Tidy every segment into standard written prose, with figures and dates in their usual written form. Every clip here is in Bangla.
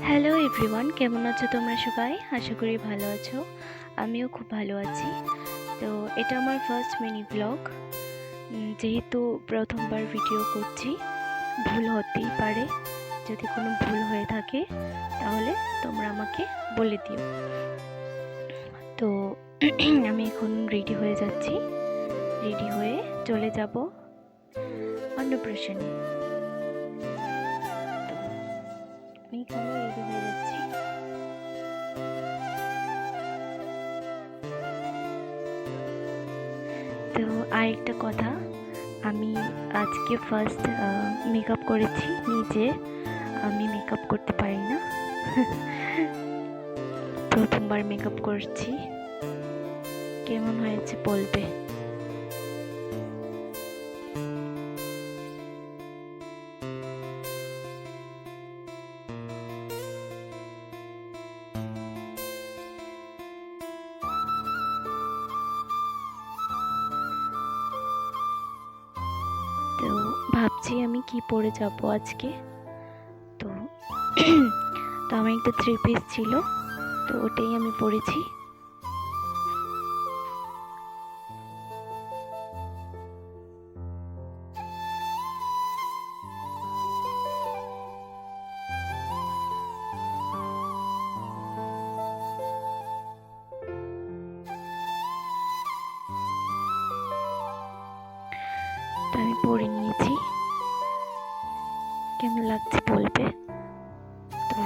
হ্যালো এভরিওয়ান, কেমন আছো তোমরা সবাই? আশা করি ভালো আছো। আমিও খুব ভালো আছি। তো এটা আমার ফার্স্ট মিনি ব্লগ। যেহেতু প্রথমবার ভিডিও করছি, ভুল হতেই পারে। যদি কোনো ভুল হয়ে থাকে তাহলে তোমরা আমাকে বলে দিও। তো আমি এখন রেডি হয়ে যাচ্ছি। রেডি হয়ে চলে যাব অন্নপ্রাশনে। আমি এখানে রেডি হয়ে যাচ্ছি। তো আরেকটা কথা, আমি আজকে ফার্স্ট মেকআপ করেছি নিজে। আমি মেকআপ করতে পারি না, প্রথমবার মেকআপ করছি। কেমন হয়েছে বলবে। তো ভাবছি আমি কি পরে যাব আজকে। তো তো আমার একটা 3 পিস ছিল, তো ওটাই আমি পরেছি। তো আমি পরে নিয়েছি, কেমন লাগছে বলবে। তো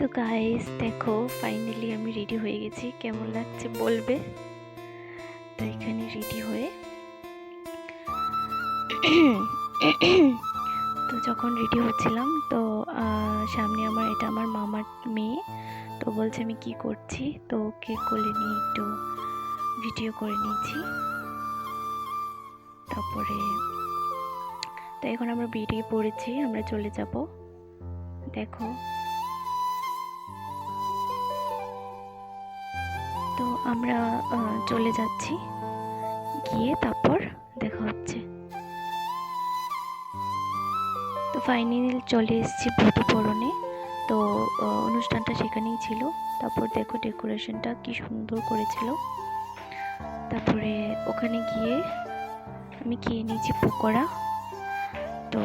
তো গাইস দেখো, ফাইনালি আমি রেডি হয়ে গেছি। কেমন লাগছে বলবে। তো এখানে রেডি হয়ে তো যখন রেডি হচ্ছিলাম, তো সামনে এটা আমার মামার মেয়ে। তো বলছে আমি কি করছি, তো ওকে কোলে নিয়ে একটু ভিডিও করে নিয়েছি। তারপরে তো এখন আমরা বেরিয়ে পড়েছি, আমরা চলে যাব। দেখো, তো আমরা চলে যাচ্ছি, গিয়ে তারপর দেখা হচ্ছে। তো ফাইনালি চলে এসেছি বধূবরণে। তো অনুষ্ঠানটা সেখানেই ছিল। তারপর দেখো ডেকোরেশনটা কি সুন্দর করেছিল। তারপরে ওখানে গিয়ে আমি খেয়ে নিয়েছি পকোড়া। তো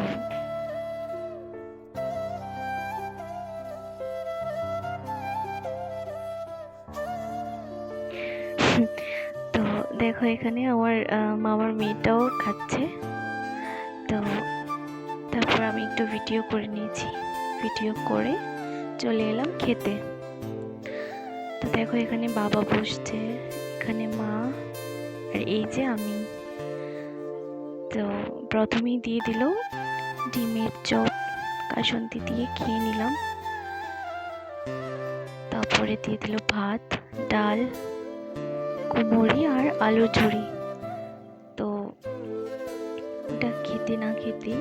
তো দেখো এখানে আমার মামার মেয়েটাও খাচ্ছে। তো তারপর আমি একটু ভিডিও করে নিয়েছি, ভিডিও করে চলে এলাম খেতে। তো দেখো এখানে বাবা বসছে, এখানে মা, আর এই যে আমি। তো প্রথমেই দিয়ে দিল ডিমের চপ, কাসন্দি দিয়ে খেয়ে নিলাম। তারপরে দিয়ে দিল ভাত, ডাল, কুমড়ি আর আলু ঝুড়ি। তো ওটা খেতে না খেতে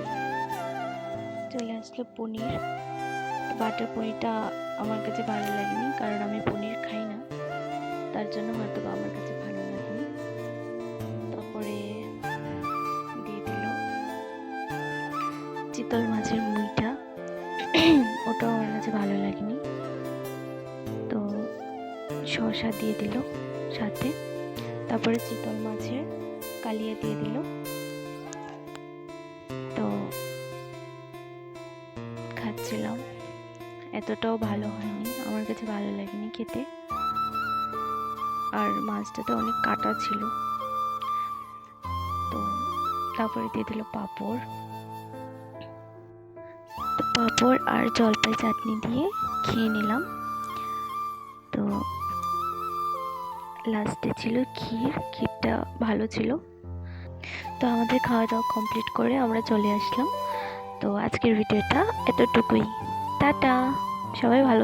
চলে আসলো পনির। বাটার পনিরটা আমার কাছে ভালো লাগেনি, কারণ আমি পনির খাই না। তার জন্য হয়তো বা আমার কাছে ভালো লাগেনি। তারপরে দিয়ে দিল চিতল মাছের মুইটা, ওটাও আমার কাছে ভালো লাগেনি। তো শসা দিয়ে দিল সাথে, তারপরে চিতল মাছের কালিয়া দিয়ে দিল। তো খাচ্ছিলাম, এতটাও ভালো হয়নি, আমার কাছে ভালো লাগেনি খেতে। আর মাছটাতে অনেক কাটা ছিল। তো তারপরে দিয়ে দিল পাঁপড়। তো পাঁপড় আর জলপাই চাটনি দিয়ে খেয়ে নিলাম। তো লাস্টে ছিল ক্ষীরটা ভালো ছিল। তো আমাদের খাওয়া দাওয়া কমপ্লিট করে আমরা চলে আসলাম। তো আজকের ভিডিওটা এতটুকুই। টাটা, সবাই ভালো